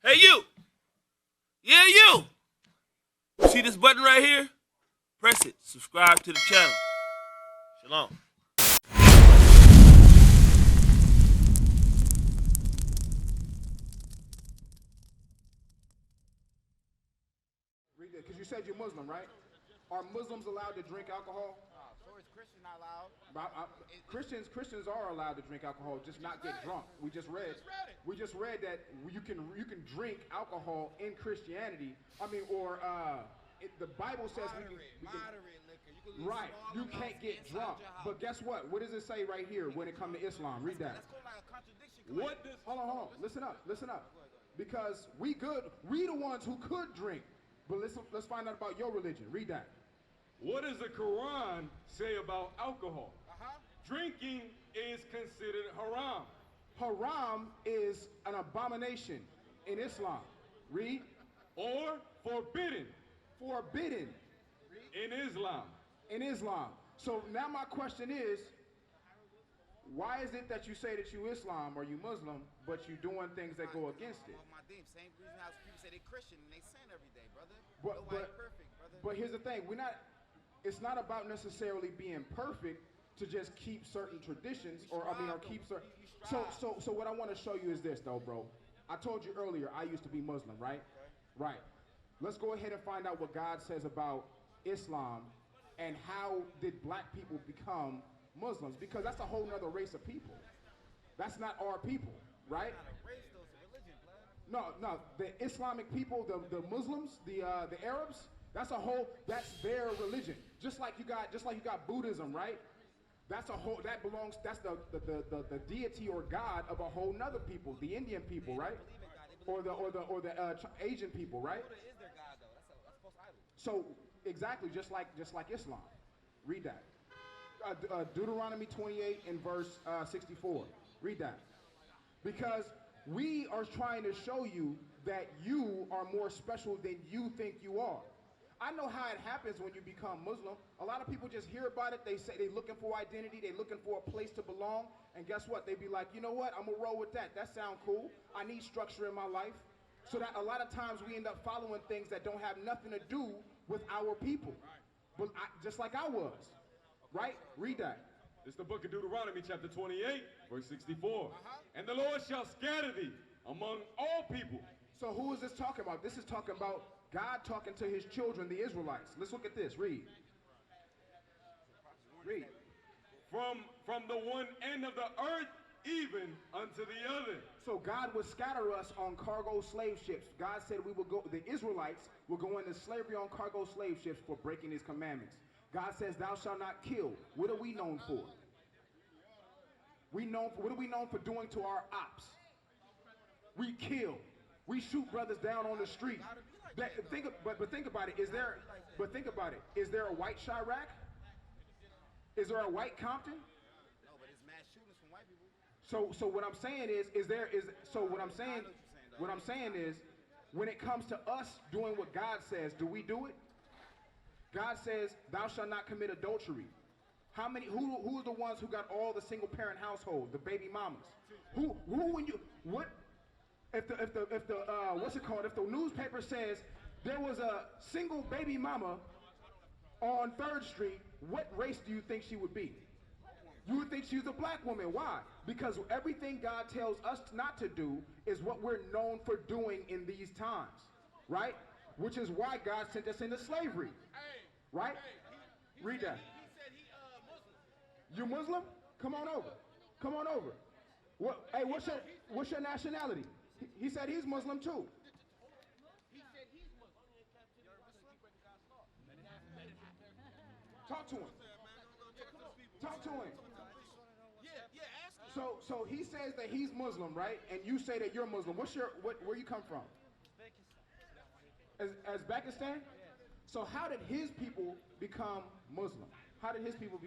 Hey, you. Yeah, you. See this button right here? Press it. Subscribe to the channel. Shalom. Because you said you're Muslim, right? Are Muslims allowed to drink alcohol? So is Christian not allowed? Christians are allowed to drink alcohol, just not get drunk. We just read that you can drink alcohol in Christianity. I mean, the Bible says moderate liquor. You can right. You can't get drunk. But guess what? What does it say right here when it comes to Islam? Read that. That's called like a contradiction. What? Hold on. Listen up. Because we the ones who could drink. But let's find out about your religion. Read that. What does the Quran say about alcohol? Drinking is considered haram. Haram is an abomination in Islam. Read. Or forbidden. Forbidden. In Islam. So now my question is, why is it that you say that you Islam or you Muslim, but you doing things that go against it? Same reason how people say they Christian and they sin every day, brother. Nobody's perfect, brother. But here's the thing: it's not about necessarily being perfect to just keep certain traditions, or keep certain. So what I want to show you is this, though, bro. I told you earlier I used to be Muslim, right? Okay. Right. Let's go ahead and find out what God says about Islam and how did black people become Muslims, because that's a whole nother race of people. That's not our people, right? No, the Islamic people, the Muslims, the Arabs, that's their religion. Just like you got Buddhism, right? That's the deity or God of a whole nother people, the Indian people, right? Or the Asian people, right? So exactly, just like Islam. Read that. Deuteronomy 28 and verse 64. Read that. Because we are trying to show you that you are more special than you think you are. I know how it happens when you become Muslim. A lot of people just hear about it. They say they're looking for identity. They're looking for a place to belong. And guess what? They be like, you know what? I'm going to roll with that. That sounds cool. I need structure in my life. So that a lot of times we end up following things that don't have nothing to do with our people. But just like I was. Right? Read that. It's the book of Deuteronomy, chapter 28, verse 64. And the Lord shall scatter thee among all people. So who is this talking about? This is talking about God talking to his children, the Israelites. Let's look at this. Read. Read. From the one end of the earth even unto the other. So God would scatter us on cargo slave ships. God said the Israelites will go into slavery on cargo slave ships for breaking his commandments. God says, thou shalt not kill. What are we known for? What are we known for doing to our ops? We kill. We shoot brothers down on the street. Think about it. Is there a white Chirac? Is there a white Compton? No, but it's mass shootings from white people. So what I'm saying is when it comes to us doing what God says, do we do it? God says, thou shalt not commit adultery. Who are the ones who got all the single parent households, the baby mamas? If the newspaper says there was a single baby mama on 3rd Street, what race do you think she would be? You would think she's a black woman. Why? Because everything God tells us not to do is what we're known for doing in these times, right? Which is why God sent us into slavery. Right? Read that. He said he Muslim. You Muslim? Come on over. What's your nationality? He said he's Muslim too. He said he's Muslim. Talk to him. Yeah, ask him. So he says that he's Muslim, right? And you say that you're Muslim. Where you come from? Uzbekistan? So how did his people become Muslim? Who are his people?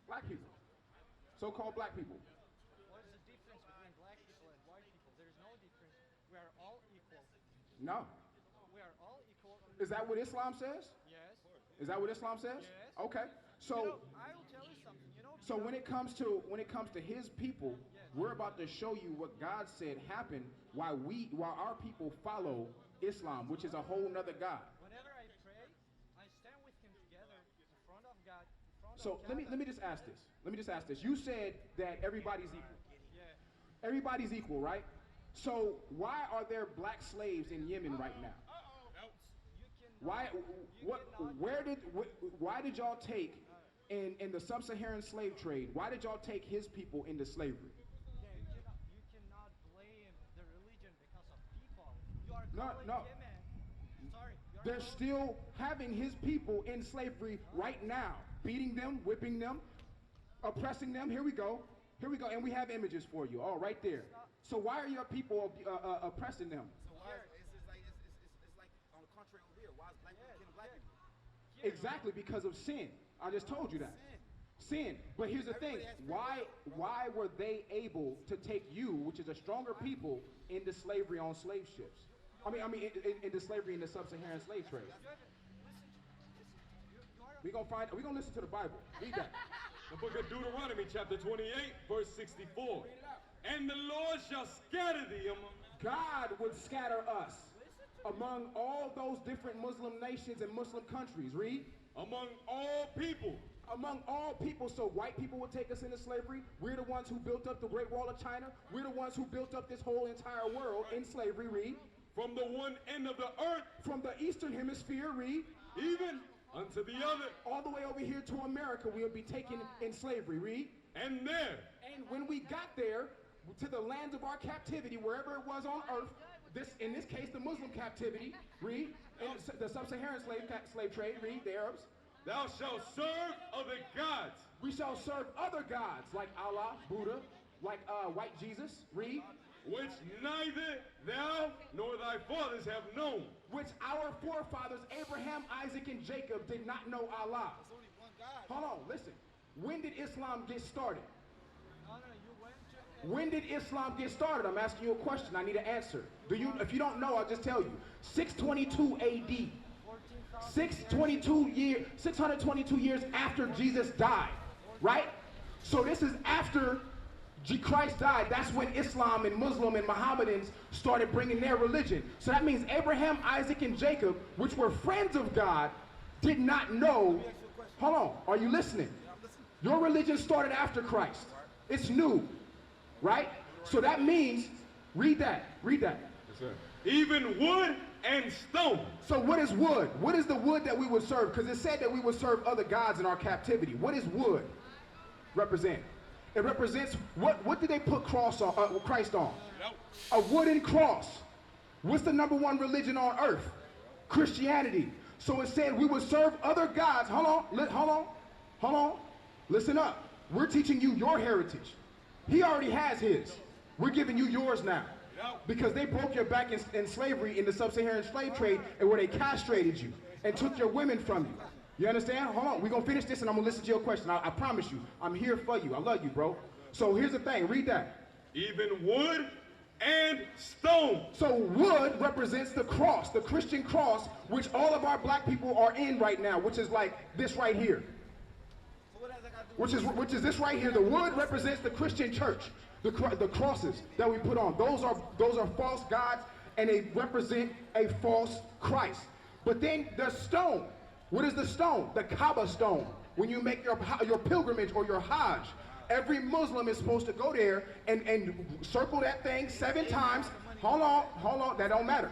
Black people. So-called black people. What is the difference between black people and white people? There is no difference. We are all equal. No. We are all equal. Is that what Islam says? Yes. Is that what Islam says? Yes. Okay. So, I will tell you something. so when it comes to his people, we're about to show you what God said happened while our people follow Islam, which is a whole nother God. Whenever I pray, I stand with him together in front of God. So let me just ask this. You said that everybody's equal. Yeah. Everybody's equal, right? So why are there black slaves in Yemen right now? Why did y'all take in the sub-Saharan slave trade? Why did y'all take his people into slavery? Yeah, you cannot blame the religion because of people. You are calling No. Yemen. Sorry. They're still having his people in slavery right now, beating them, whipping them, oppressing them. Here we go, and we have images for you, all right there. So why are your people oppressing them? So why it's like on the contrary over here. Why is black people killing black people? Exactly, because of sin. I just told you that. Sin. But here's the thing. Why were they able to take you, which is a stronger people, into slavery on slave ships? Into slavery in the sub-Saharan slave trade. We're gonna listen to the Bible. Read that. The book of Deuteronomy, chapter 28, verse 64. And the Lord shall scatter thee among... God would scatter us among all those different Muslim nations and Muslim countries. Read. Among all people. Among all people. So white people would take us into slavery. We're the ones who built up the Great Wall of China. We're the ones who built up this whole entire world in slavery. Read. From the one end of the earth. From the eastern hemisphere. Read. Even unto the other. All the way over here to America, we would be taken in slavery. Read. And there. And when we got there, to the lands of our captivity, wherever it was on earth, in this case, the Muslim captivity, read, the sub-Saharan slave trade, read, the Arabs. Thou shalt serve other gods. We shall serve other gods, like Allah, Buddha, like white Jesus, read. Which neither thou nor thy fathers have known. Which our forefathers, Abraham, Isaac, and Jacob, did not know Allah. There's only one God. Hold on, listen. When did Islam get started? No, you went to... When did Islam get started? I'm asking you a question. I need an answer. If you don't know, I'll just tell you. 622 AD. 622 years after Jesus died, right? So this is after Christ died. That's when Islam and Muslim and Mohammedans started bringing their religion. So that means Abraham, Isaac, and Jacob, which were friends of God, did not know. Hold on, are you listening? Your religion started after Christ. It's new, right? So that means, read that. Yes, sir. Even wood and stone. So what is wood? What is the wood that we would serve? Because it said that we would serve other gods in our captivity. What does wood represent? It represents, what did they put Christ on? A wooden cross. What's the number one religion on earth? Christianity. So it said we would serve other gods. Hold on. Listen up. We're teaching you your heritage. He already has his. We're giving you yours now. Because they broke your back in slavery, in the sub-Saharan slave trade, and where they castrated you and took your women from you. You understand? Hold on. We're going to finish this and I'm going to listen to your question. I promise you. I'm here for you. I love you, bro. So here's the thing. Read that. Even wood and stone. So wood represents the cross, the Christian cross, which all of our black people are in right now, which is like this right here. Which is this right here. The wood represents the Christian church, the crosses that we put on. Those are false gods, and they represent a false Christ. But then the stone. What is the stone? The Kaaba stone. When you make your pilgrimage or your Hajj, every Muslim is supposed to go there and circle that thing 7 times. Hold on. That don't matter.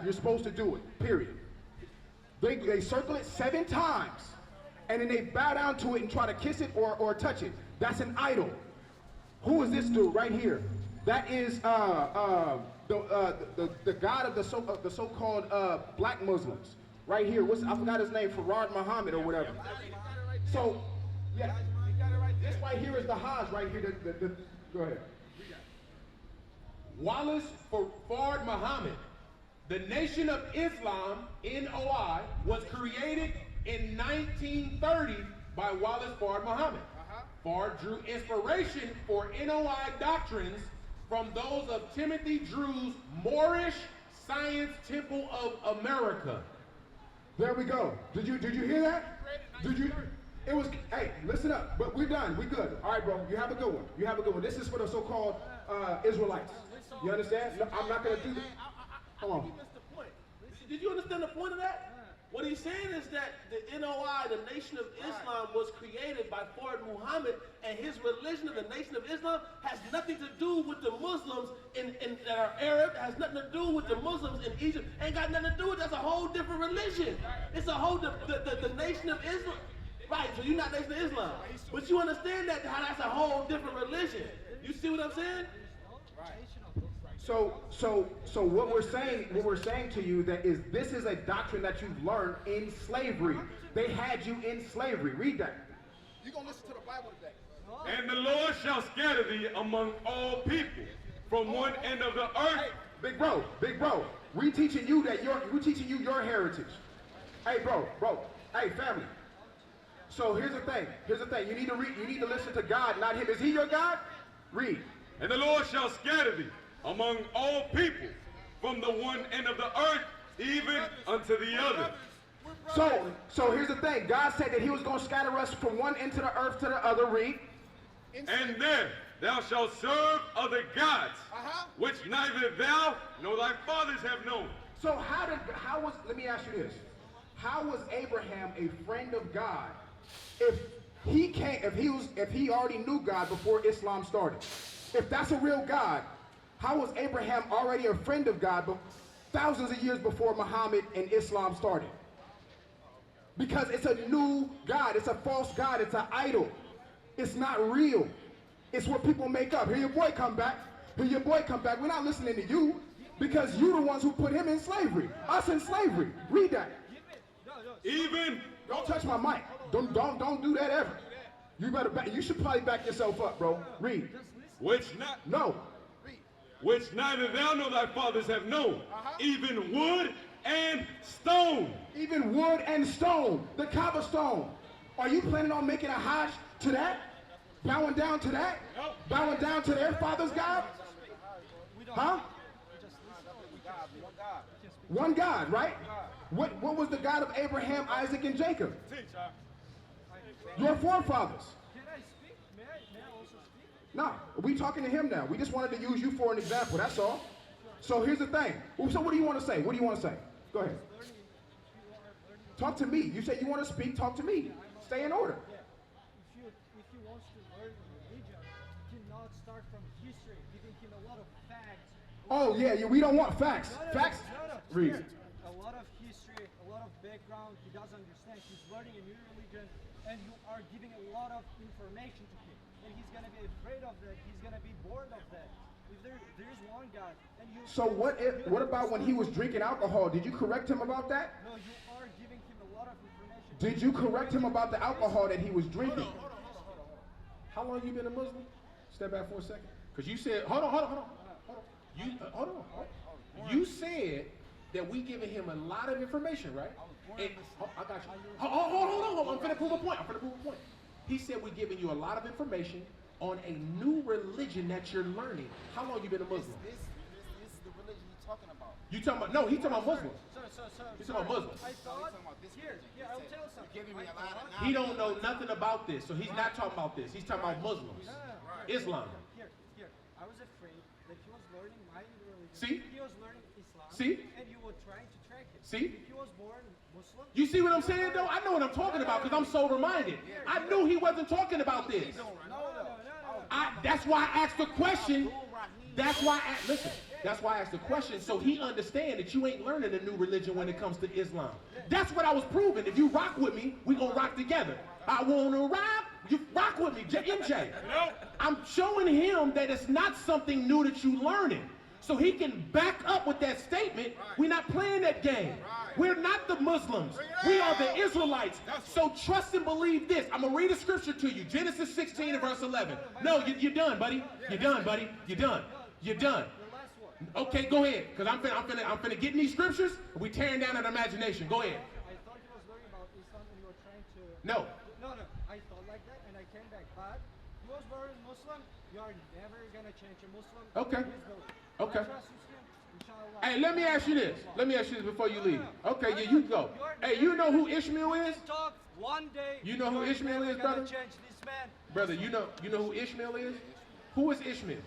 You're supposed to do it, period. They circle it 7 times. And then they bow down to it and try to kiss it or touch it. That's an idol. Who is this dude right here? That is the god of the so-called black Muslims. Right here. I forgot his name, Farad Muhammad or whatever. So, yeah. This right here is the Hajj right here. Go ahead. Wallace Fard Muhammad. The Nation of Islam, NOI, was created in 1930 by Wallace Fard Muhammad. Fard drew inspiration for NOI doctrines from those of Timothy Drew's Moorish Science Temple of America. There we go. Did you hear that? It was, hey, listen up, but we're done, we good. All right, bro, you have a good one. You have a good one. This is for the so-called Israelites. You understand? No, I'm not gonna do that. Hold on. He missed the point. Did you understand the point of that? What he's saying is that the NOI, the Nation of Islam, was created by Fard Muhammad, and his religion of the Nation of Islam has nothing to do with the Muslims that are Arab, has nothing to do with the Muslims in Egypt, ain't got nothing to do with, that's a whole different religion. It's a whole, the Nation of Islam, right, so you're not Nation of Islam. But you understand that, how that's a whole different religion. You see what I'm saying? So what we're saying to you that is this is a doctrine that you've learned in slavery. They had you in slavery. Read that. You're going to listen to the Bible today. And the Lord shall scatter thee among all people from one end of the earth. Hey, big bro, we teaching you your heritage. Hey, bro, hey, family. So here's the thing. You need to read. You need to listen to God, not him. Is he your God? Read. And the Lord shall scatter thee among all people from the one end of the earth even unto the other. So here's the thing. God said that he was going to scatter us from one end of the earth to the other. Read. And there thou shalt serve other gods, which neither thou nor thy fathers have known. So let me ask you this. How was Abraham a friend of God if he already knew God before Islam started? If that's a real God, how was Abraham already a friend of God thousands of years before Muhammad and Islam started? Because it's a new God. It's a false God. It's an idol. It's not real. It's what people make up. Here your boy come back. We're not listening to you because you're the ones who put him in slavery. Us in slavery. Read that. Even. Don't touch my mic. Don't do that ever. You should probably back yourself up, bro. Read. Which neither thou nor thy fathers have known, even wood and stone. Even wood and stone, the Kaaba stone. Are you planning on making a hajj to that? Bowing down to that? Bowing down to their father's God? Huh? One God, right? What was the God of Abraham, Isaac, and Jacob? Your forefathers. No, we talking to him now. We just wanted to use you for an example, that's all. So here's the thing. So what do you want to say? Go ahead. Talk to me. You say you want to speak, talk to me. Stay in order. If you want to learn religion, do not start from history, giving him a lot of facts. Oh, yeah, we don't want facts. Facts? Read. A lot of history, a lot of background, he doesn't understand. He's learning a new religion, and you are giving a lot of information to him. And he's going to be afraid of that. He's going to be bored of that. If there's one God, and you... So what about when he was drinking alcohol? Did you correct him about that? No, you are giving him a lot of information. Did you correct him about the alcohol that he was drinking? Hold on. How long you been a Muslim? Step back for a second. Because you said, hold on. You said that we giving him a lot of information, right? And, I got you. Hold on. I'm finna prove a point. He said we're giving you a lot of information on a new religion that you're learning. How long you been a Muslim? This is the religion you're talking about. You talking about, no, he's talking about Muslims. He's talking about Muslims. I thought, Here, I'll tell you something. You're giving me a lot of He don't know nothing about this, so he's not talking about this. He's talking about Muslims. Islam. Here. I was afraid that he was learning my religion. See? He was learning Islam. See? And you were trying to track him. See? He was born Muslim. You see what I'm saying, though? I know what I'm talking about because I'm sober-minded. I knew he wasn't talking about this. That's why I asked the question. That's why I asked the question, so he understand that you ain't learning a new religion when it comes to Islam. That's what I was proving. If you rock with me, we gonna rock together. I wanna rock, you rock with me, MJ. I'm showing him that it's not something new that you learning. So he can back up with that statement. We're not playing that game. We're not the Muslims. We are the Israelites. So trust and believe this. I'm going to read a scripture to you. Genesis 16 and verse 11. No, you're done, buddy. You're done. Okay, go ahead. Because I'm finna get in these scriptures. We tearing down an imagination. Go ahead. I thought he was learning about Islam and you were trying to... No. I thought like that and I came back. But he was born Muslim. You are never going to change a Muslim. Okay. Okay. Inshallah. Hey, let me ask you this. Let me ask you this before you leave. Okay, yeah, you go. Hey, you know who Ishmael is? Talk one day. You know who Ishmael is, brother? Change this man. Brother, you know who Ishmael is? Who is Ishmael?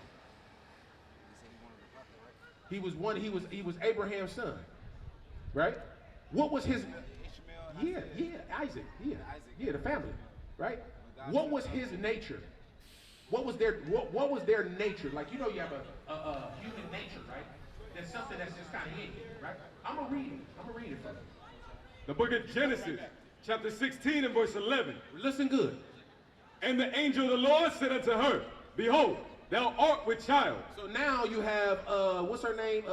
He was Abraham's son. Right? What was his Ishmael, Isaac. The family. Right? What was his nature? What was their nature? Like, you know, you have a human nature, right? There's something that's just kind of in you, right? I'm gonna read it for you. The book of Genesis, chapter 16 and verse 11. Listen good. And the angel of the Lord said unto her, Behold, thou art with child. So now you have, what's her name?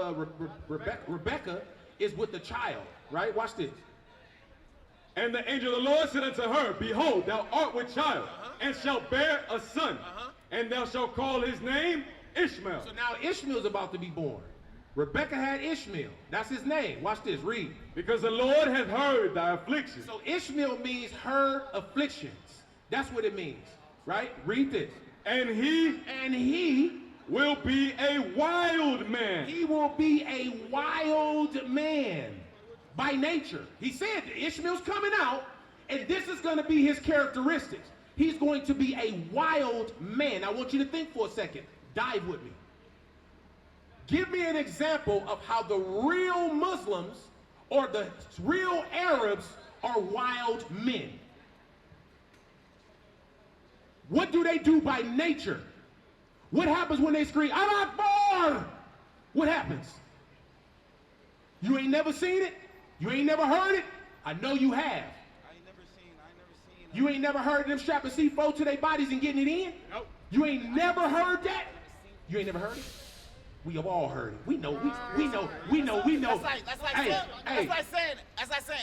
Rebecca is with the child, right? Watch this. And the angel of the Lord said unto her, Behold, thou art with child, and shalt bear a son, and thou shalt call his name Ishmael. So now Ishmael's about to be born. Rebecca had Ishmael. That's his name. Watch this, read. Because the Lord hath heard thy affliction. So Ishmael means her afflictions. That's what it means, right? Read this. And he will be a wild man. He will be a wild man by nature. He said Ishmael's coming out, and this is going to be his characteristics. He's going to be a wild man. I want you to think for a second. Dive with me. Give me an example of how the real Muslims or the real Arabs are wild men. What do they do by nature? What happens when they scream, Allah Akbar? What happens? You ain't never seen it? You ain't never heard it? I know you have. I ain't never seen. You ain't never heard them strapping C4 to their bodies and getting it in? Nope. You ain't never heard that? You ain't never heard it? We have all heard it. We know. That's like saying,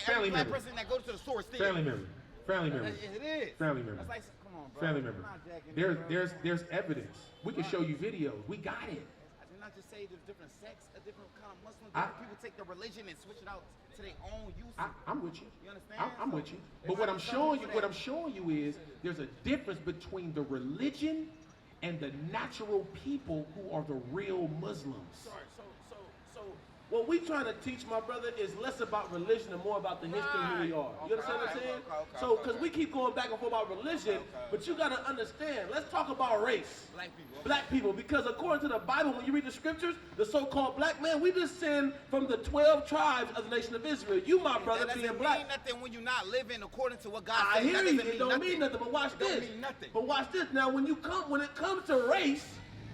Family every black member. person that goes to the store steals. Family member. It is. Family member. That's like, come on, bro. Family member. I'm not jacking it, bro. There's evidence. We can show you videos. We got it. I did not just say there's different sects, a different kind of Muslim. Different people take their religion and switch it out to their own use. I'm with you. You understand? I'm with you. But what I'm showing you is there's a difference between the religion and the natural people who are the real Muslims. So what we trying to teach, my brother, is less about religion and more about the history of who we are. You understand what I'm saying? So, because we keep going back and forth about religion, but you got to understand, let's talk about race. Black people, because according to the Bible, when you read the scriptures, the so-called black man, we descend from the 12 tribes of the nation of Israel. You, my brother, being black. That doesn't mean nothing when you're not living according to what God I says. hear That you. doesn't It don't mean nothing, but watch this. Don't mean nothing. But watch this. Now, when it comes to race,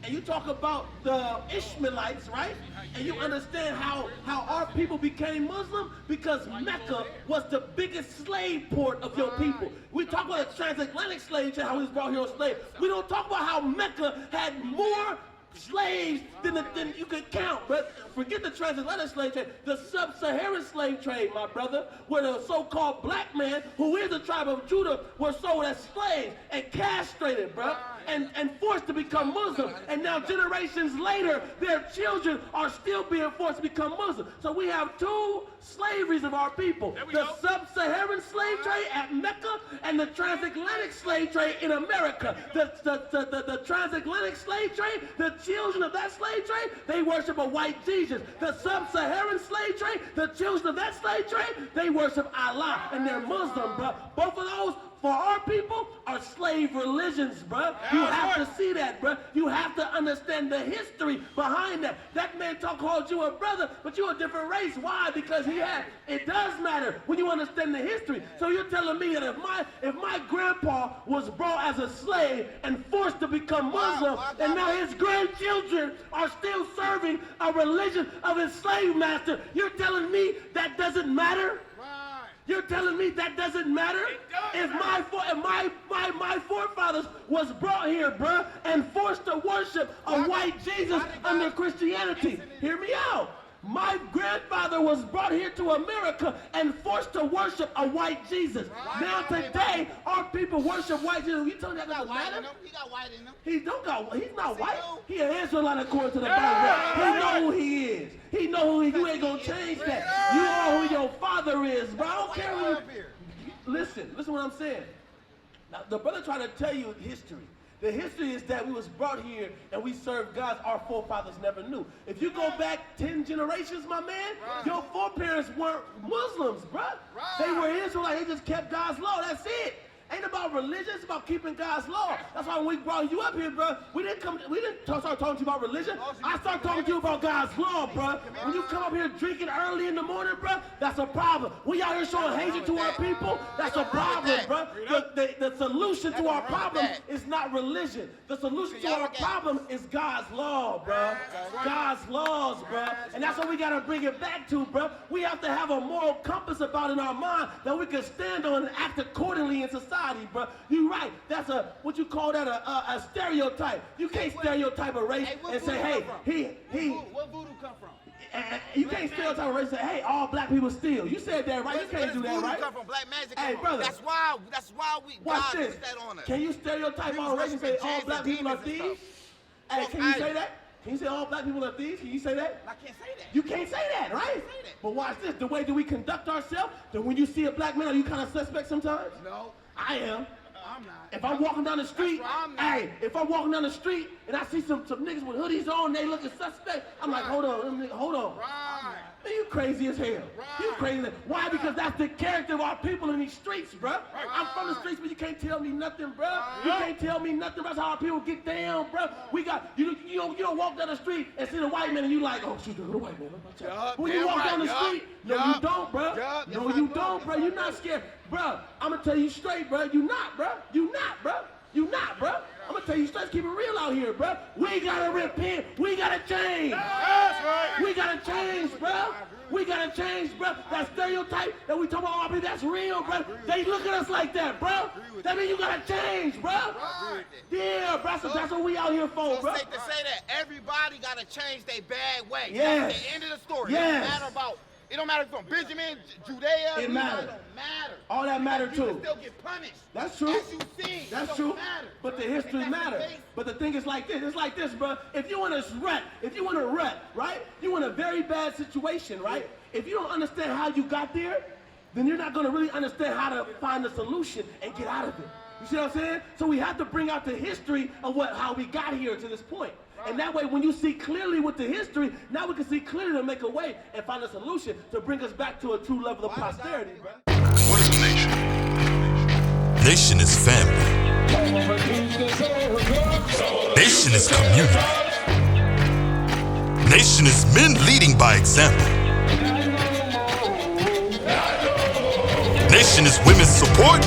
and you talk about the Ishmaelites, right? And you understand how our people became Muslim because Mecca was the biggest slave port of your people. We talk about the transatlantic slave trade, how he was brought here on slave. We don't talk about how Mecca had more slaves than you could count. But forget the transatlantic slave trade, the sub-Saharan slave trade, my brother, where the so-called black man, who is the tribe of Judah, were sold as slaves and castrated, bro, and forced to become Muslim. And now generations later, their children are still being forced to become Muslim. So we have two slaveries of our people. The sub-Saharan slave trade at Mecca and the transatlantic slave trade in America. The transatlantic slave trade, the children of that slave trade, they worship a white Jesus. The sub-Saharan slave trade, the children of that slave trade, they worship Allah and they're Muslim, bro. Both of those, for our people, are slave religions, bro. You have to see that, bro. You have to understand the history behind that. That man called you a brother, but you're a different race. Why? Because it does matter when you understand the history. So you're telling me that if my grandpa was brought as a slave and forced to become Muslim, and now his grandchildren are still serving a religion of his slave master, you're telling me that doesn't matter? You're telling me that doesn't matter? If my forefathers was brought here, bruh, and forced to worship a white Jesus under Christianity, hear me out. My grandfather was brought here to America and forced to worship a white Jesus. Now today, our people worship white Jesus. You telling me that doesn't matter? He got white in him. He's not white. He an Israelite according to the Bible. He know who he is. He know who he is. You ain't gonna change that. You are who your father is, bro. I don't care who you. Listen what I'm saying. Now, the brother trying to tell you history. The history is that we was brought here and we served gods our forefathers never knew. If you go back 10 generations, my man, your foreparents weren't Muslims, bruh. They were Israelites. They just kept God's law. That's it. Ain't about religion, it's about keeping God's law. That's why when we brought you up here, bro, we didn't start talking to you about religion. I started talking to you about God's law, bro. When you come up here drinking early in the morning, bro, that's a problem. We out here showing hatred to our people, that's a problem, bro. The solution to our problem is not religion. The solution to our problem is God's law, bro. God's laws, bro. And that's what we got to bring it back to, bro. We have to have a moral compass about in our mind that we can stand on and act accordingly in society. Bro, you right. That's what you call that a stereotype. You can't stereotype a race and say, hey, Where voodoo come from? You can't stereotype a race and say, hey, all black people steal. You said that, right? You can't do that, right? Come from black magic. Hey, brother. That's why we watch God this. put that on us. Can you stereotype all race and say all black people are thieves? Hey, can you say that? Can you say all black people are thieves? Can you say that? I can't say that. You can't say that, right? I can't say that. But watch this. The way that we conduct ourselves, that when you see a black man, are you kind of suspect sometimes? No. I am. I'm not. If I'm walking down the street, I'm not. hey, if I'm walking down the street and I see some niggas with hoodies on, they looking suspect, I'm like, hold on. Right. Man, you crazy as hell. You crazy. Why? Because that's the character of our people in these streets, bruh. I'm from the streets, but you can't tell me nothing, bruh. You can't tell me nothing. That's how our people get down, bruh. We got you don't walk down the street and see the white man and you like, oh shoot, the white man. When you walk down the street, no, you don't, bruh. No, you don't, bruh. You're not scared, bruh. I'm gonna tell you straight, bruh. You not, bruh. You not, bruh. You not, bruh. I'm gonna tell you straight, keep it real out here, bruh. We gotta repent. We gotta change. That's right. We gotta change, bruh. We gotta change, bruh. That stereotype that we talk about all people, that's real, bruh. They look at us like that, bruh. That means you gotta change, bruh. Yeah, bruh. So that's what we out here for, So bruh. safe to say that everybody gotta change their bad way. Yes. That's the end of the story. Yes. It don't matter if you're from Benjamin, Judea, It matters. It don't matter. All that matter You too. can still get punished. That's true. As you sin, That's it don't true. matter. But the history If that's the matters. case, But the thing is like this. It's like this, bro. If you in a rut, right? You in a very bad situation, right? If you don't understand how you got there, then you're not gonna really understand how to find the solution and get out of it. You see what I'm saying? So we have to bring out the history of how we got here to this point. And that way, when you see clearly with the history, now we can see clearly to make a way and find a solution to bring us back to a true level of prosperity, bro. What is a nation? Nation is family. Nation is community. Nation is men leading by example. Nation is women's support